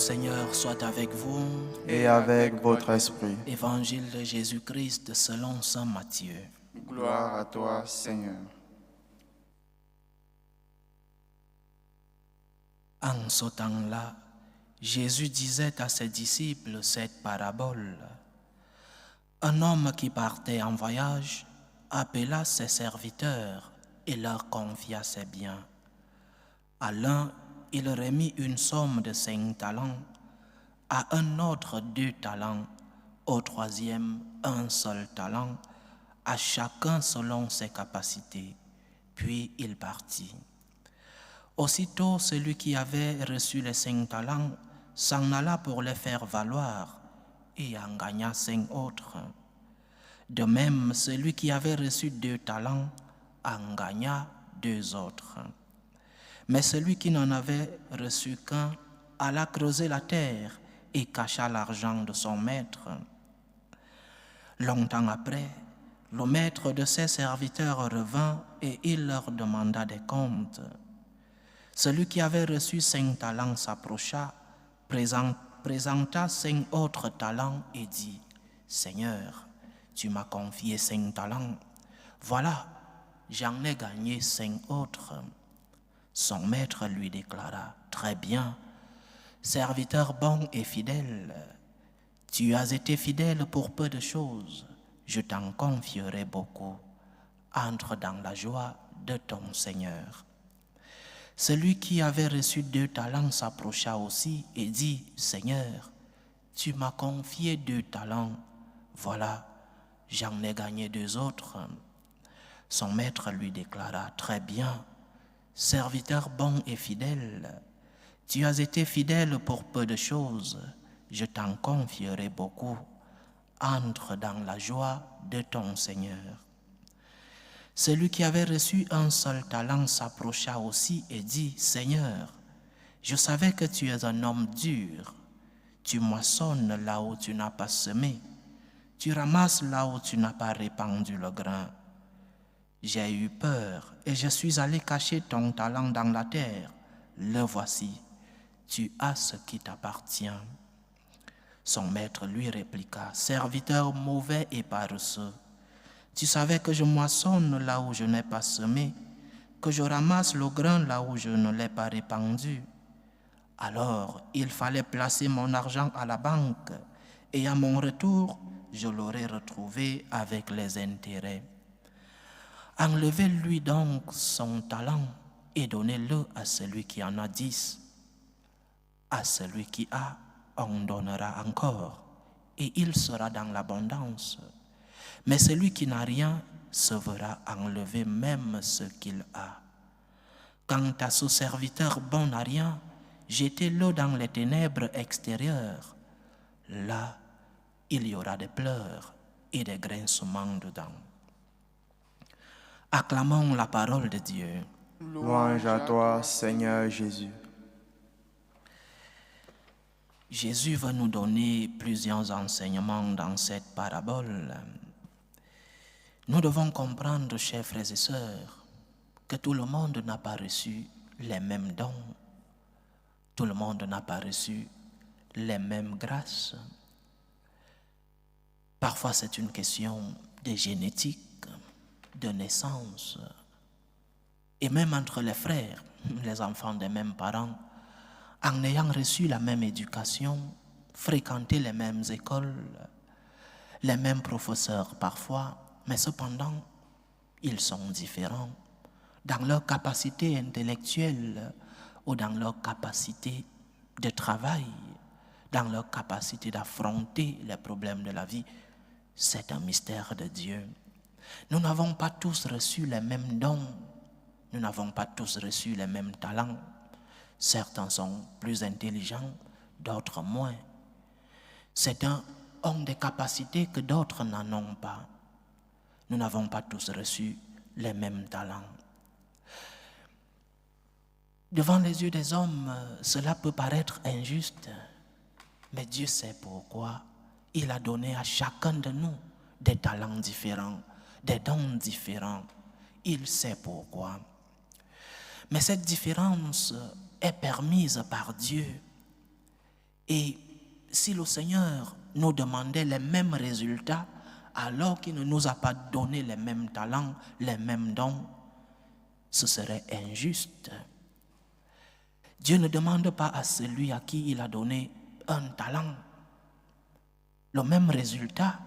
Seigneur soit avec vous. Et avec votre esprit. Évangile de Jésus-Christ selon saint Matthieu. Gloire à toi, Seigneur. En ce temps-là, Jésus disait à ses disciples cette parabole. Un homme qui partait en voyage appela ses serviteurs et leur confia ses biens. À l'un, il remit une somme de 5 talents, à un autre 2 talents, au troisième 1 seul talent, à chacun selon ses capacités. Puis il partit. Aussitôt, celui qui avait reçu les 5 talents s'en alla pour les faire valoir et en gagna 5 autres. De même, celui qui avait reçu 2 talents en gagna 2 autres. Mais celui qui n'en avait reçu qu'un alla creuser la terre et cacha l'argent de son maître. Longtemps après, le maître de ses serviteurs revint et il leur demanda des comptes. Celui qui avait reçu 5 talents s'approcha, présenta 5 autres talents et dit, « Seigneur, tu m'as confié 5 talents. Voilà, j'en ai gagné 5 autres. » Son maître lui déclara, « Très bien, serviteur bon et fidèle, tu as été fidèle pour peu de choses, je t'en confierai beaucoup. Entre dans la joie de ton Seigneur. » Celui qui avait reçu 2 talents s'approcha aussi et dit, « Seigneur, tu m'as confié 2 talents. Voilà, j'en ai gagné 2 autres. » Son maître lui déclara, « Très bien, serviteur bon et fidèle, tu as été fidèle pour peu de choses, je t'en confierai beaucoup. Entre dans la joie de ton Seigneur. » Celui qui avait reçu 1 seul talent s'approcha aussi et dit, « Seigneur, je savais que tu es un homme dur. Tu moissonnes là où tu n'as pas semé. Tu ramasses là où tu n'as pas répandu le grain. J'ai eu peur et je suis allé cacher ton talent dans la terre. Le voici, tu as ce qui t'appartient. » Son maître lui répliqua, « Serviteur mauvais et paresseux, tu savais que je moissonne là où je n'ai pas semé, que je ramasse le grain là où je ne l'ai pas répandu. Alors il fallait placer mon argent à la banque, et à mon retour, je l'aurais retrouvé avec les intérêts. Enlevez-lui donc son talent et donnez-le à celui qui en a 10. À celui qui a, on donnera encore, et il sera dans l'abondance. Mais celui qui n'a rien se verra enlever même ce qu'il a. Quant à ce serviteur bon n'a rien, jetez-le dans les ténèbres extérieures. Là, il y aura des pleurs et des grincements dedans. » Acclamons la parole de Dieu. Louange à toi, Seigneur Jésus. Jésus va nous donner plusieurs enseignements dans cette parabole. Nous devons comprendre, chers frères et sœurs, que tout le monde n'a pas reçu les mêmes dons. Tout le monde n'a pas reçu les mêmes grâces. Parfois, c'est une question de génétique, de naissance. Et même entre les frères, les enfants des mêmes parents, en ayant reçu la même éducation, fréquenté les mêmes écoles, les mêmes professeurs parfois, mais cependant, ils sont différents dans leur capacité intellectuelle ou dans leur capacité de travail, dans leur capacité d'affronter les problèmes de la vie. C'est un mystère de Dieu. Nous n'avons pas tous reçu les mêmes dons, nous n'avons pas tous reçu les mêmes talents. Certains sont plus intelligents, d'autres moins. Certains ont des capacités que d'autres n'en ont pas. Nous n'avons pas tous reçu les mêmes talents. Devant les yeux des hommes, cela peut paraître injuste, mais Dieu sait pourquoi. Il a donné à chacun de nous des talents différents, des dons différents. Il sait pourquoi. Mais cette différence est permise par Dieu. Et si le Seigneur nous demandait les mêmes résultats, alors qu'il ne nous a pas donné les mêmes talents, les mêmes dons, ce serait injuste. Dieu ne demande pas à celui à qui il a donné un talent le même résultat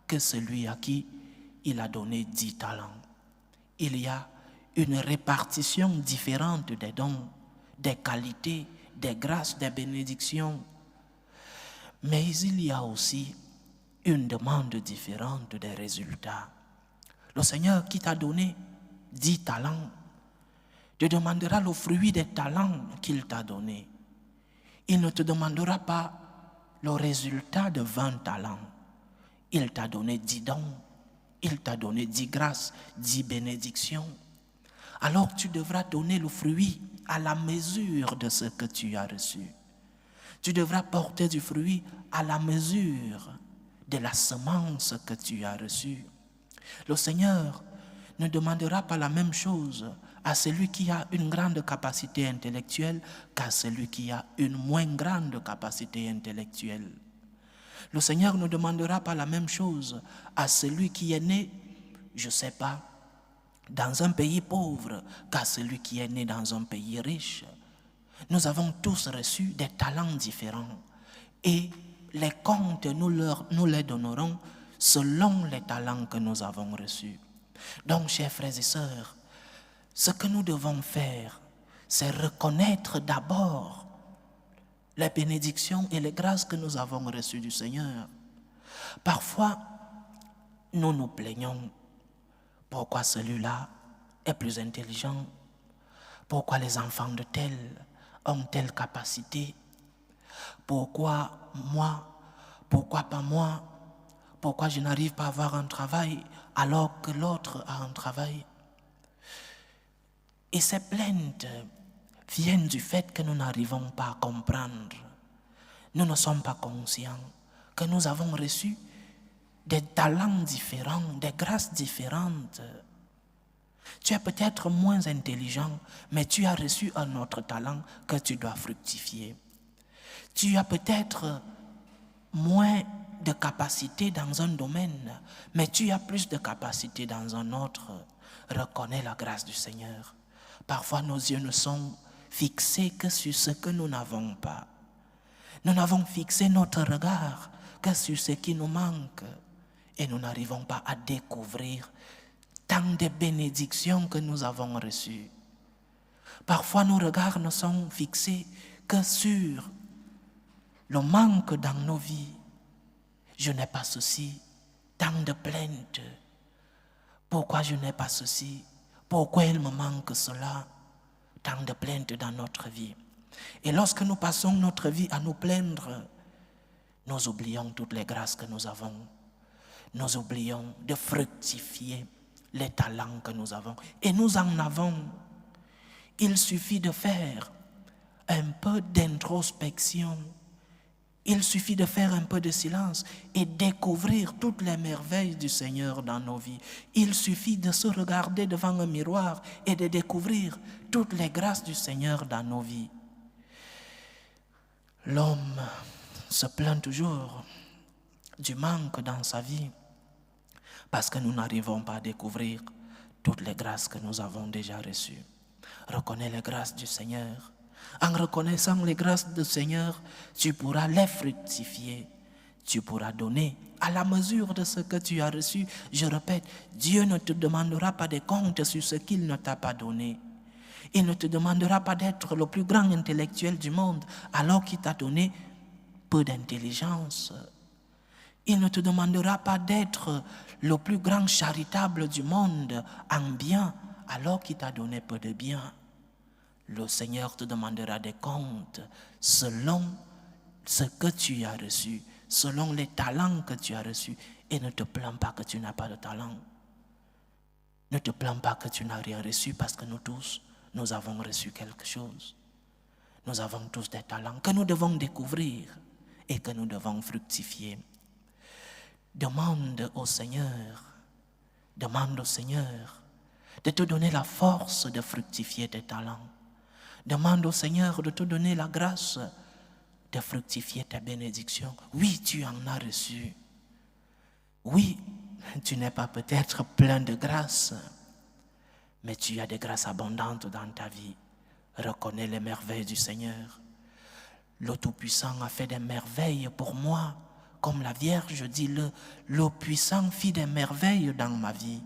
que celui à qui il a donné 10 talents. Il y a une répartition différente des dons, des qualités, des grâces, des bénédictions. Mais il y a aussi une demande différente des résultats. Le Seigneur qui t'a donné 10 talents te demandera le fruit des talents qu'il t'a donné. Il ne te demandera pas le résultat de 20 talents. Il t'a donné 10 dons. Il t'a donné 10 grâces, 10 bénédictions. Alors tu devras donner le fruit à la mesure de ce que tu as reçu. Tu devras porter du fruit à la mesure de la semence que tu as reçue. Le Seigneur ne demandera pas la même chose à celui qui a une grande capacité intellectuelle qu'à celui qui a une moins grande capacité intellectuelle. Le Seigneur ne demandera pas la même chose à celui qui est né, je ne sais pas, dans un pays pauvre qu'à celui qui est né dans un pays riche. Nous avons tous reçu des talents différents et les comptes, nous les donnerons selon les talents que nous avons reçus. Donc, chers frères et sœurs, ce que nous devons faire, c'est reconnaître d'abord les bénédictions et les grâces que nous avons reçues du Seigneur. Parfois, nous nous plaignons. Pourquoi celui-là est plus intelligent? Pourquoi les enfants de tel ont telle capacité? Pourquoi moi? Pourquoi pas moi? Pourquoi je n'arrive pas à avoir un travail alors que l'autre a un travail? Et ces plaintes viennent du fait que nous n'arrivons pas à comprendre. Nous ne sommes pas conscients que nous avons reçu des talents différents, des grâces différentes. Tu es peut-être moins intelligent, mais tu as reçu un autre talent que tu dois fructifier. Tu as peut-être moins de capacité dans un domaine, mais tu as plus de capacité dans un autre. Reconnais la grâce du Seigneur. Parfois, nos yeux ne sont fixés que sur ce que nous n'avons pas. Nous n'avons fixé notre regard que sur ce qui nous manque. Et nous n'arrivons pas à découvrir tant de bénédictions que nous avons reçues. Parfois, nos regards ne sont fixés que sur le manque dans nos vies. Je n'ai pas ceci, tant de plaintes. Pourquoi je n'ai pas ceci? Pourquoi il me manque cela? Tant de plaintes dans notre vie. Et lorsque nous passons notre vie à nous plaindre, nous oublions toutes les grâces que nous avons. Nous oublions de fructifier les talents que nous avons. Et nous en avons. Il suffit de faire un peu d'introspection. Il suffit de faire un peu de silence et découvrir toutes les merveilles du Seigneur dans nos vies. Il suffit de se regarder devant un miroir et de découvrir toutes les grâces du Seigneur dans nos vies. L'homme se plaint toujours du manque dans sa vie parce que nous n'arrivons pas à découvrir toutes les grâces que nous avons déjà reçues. Reconnais les grâces du Seigneur. En reconnaissant les grâces du Seigneur, tu pourras les fructifier. Tu pourras donner à la mesure de ce que tu as reçu. Je répète, Dieu ne te demandera pas de comptes sur ce qu'il ne t'a pas donné. Il ne te demandera pas d'être le plus grand intellectuel du monde alors qu'il t'a donné peu d'intelligence. Il ne te demandera pas d'être le plus grand charitable du monde en bien alors qu'il t'a donné peu de bien. Le Seigneur te demandera des comptes selon ce que tu as reçu, selon les talents que tu as reçus. Et ne te plains pas que tu n'as pas de talent. Ne te plains pas que tu n'as rien reçu parce que nous tous, nous avons reçu quelque chose. Nous avons tous des talents que nous devons découvrir et que nous devons fructifier. Demande au Seigneur de te donner la force de fructifier tes talents. Demande au Seigneur de te donner la grâce de fructifier tes bénédictions. Oui, tu en as reçu. Oui, tu n'es pas peut-être plein de grâce, mais tu as des grâces abondantes dans ta vie. Reconnais les merveilles du Seigneur. Le Tout-Puissant a fait des merveilles pour moi. Comme la Vierge dit, le Puissant fit des merveilles dans ma vie.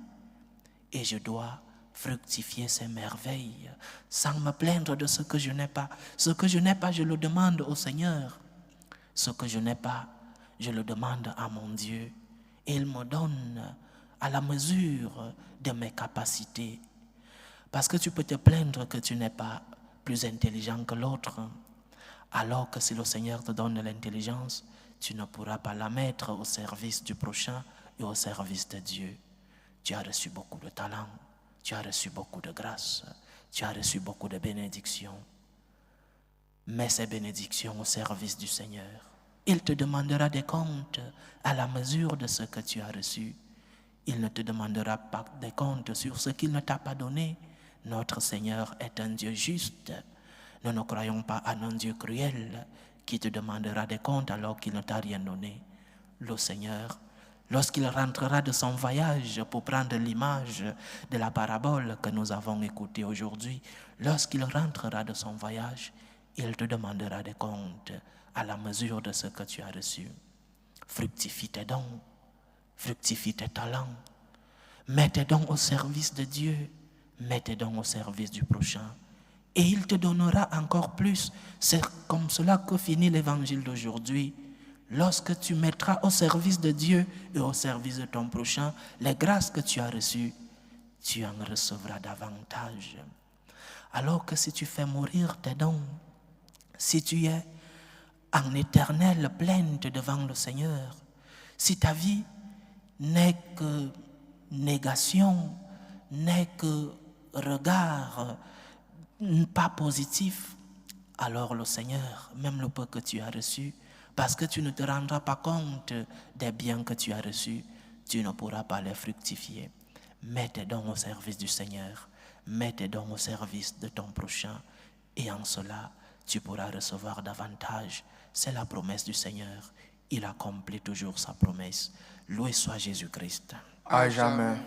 Et je dois fructifier ces merveilles sans me plaindre de ce que je n'ai pas. Ce que je n'ai pas, je le demande au Seigneur. Ce que je n'ai pas, je le demande à mon Dieu. Et il me donne à la mesure de mes capacités. Parce que tu peux te plaindre que tu n'es pas plus intelligent que l'autre. Alors que si le Seigneur te donne l'intelligence, tu ne pourras pas la mettre au service du prochain et au service de Dieu. Tu as reçu beaucoup de talent, tu as reçu beaucoup de grâce, tu as reçu beaucoup de bénédictions. Mets ces bénédictions au service du Seigneur. Il te demandera des comptes à la mesure de ce que tu as reçu. Il ne te demandera pas des comptes sur ce qu'il ne t'a pas donné. Notre Seigneur est un Dieu juste. Nous ne croyons pas à un Dieu cruel qui te demandera des comptes alors qu'il ne t'a rien donné. Le Seigneur, lorsqu'il rentrera de son voyage, pour prendre l'image de la parabole que nous avons écoutée aujourd'hui, lorsqu'il rentrera de son voyage, il te demandera des comptes à la mesure de ce que tu as reçu. Fructifie tes dons, fructifie tes talents, mets tes dons au service de Dieu, mets tes dons au service du prochain. Et il te donnera encore plus. C'est comme cela que finit l'évangile d'aujourd'hui. Lorsque tu mettras au service de Dieu et au service de ton prochain les grâces que tu as reçues, tu en recevras davantage. Alors que si tu fais mourir tes dons, si tu es en éternelle plainte devant le Seigneur, si ta vie n'est que négation, n'est que regard pas positif, alors le Seigneur, même le peu que tu as reçu, parce que tu ne te rendras pas compte des biens que tu as reçus, tu ne pourras pas les fructifier. Mets tes dons au service du Seigneur, mets tes dons au service de ton prochain, et en cela, tu pourras recevoir davantage. C'est la promesse du Seigneur. Il accomplit toujours sa promesse. Loué soit Jésus-Christ. À jamais.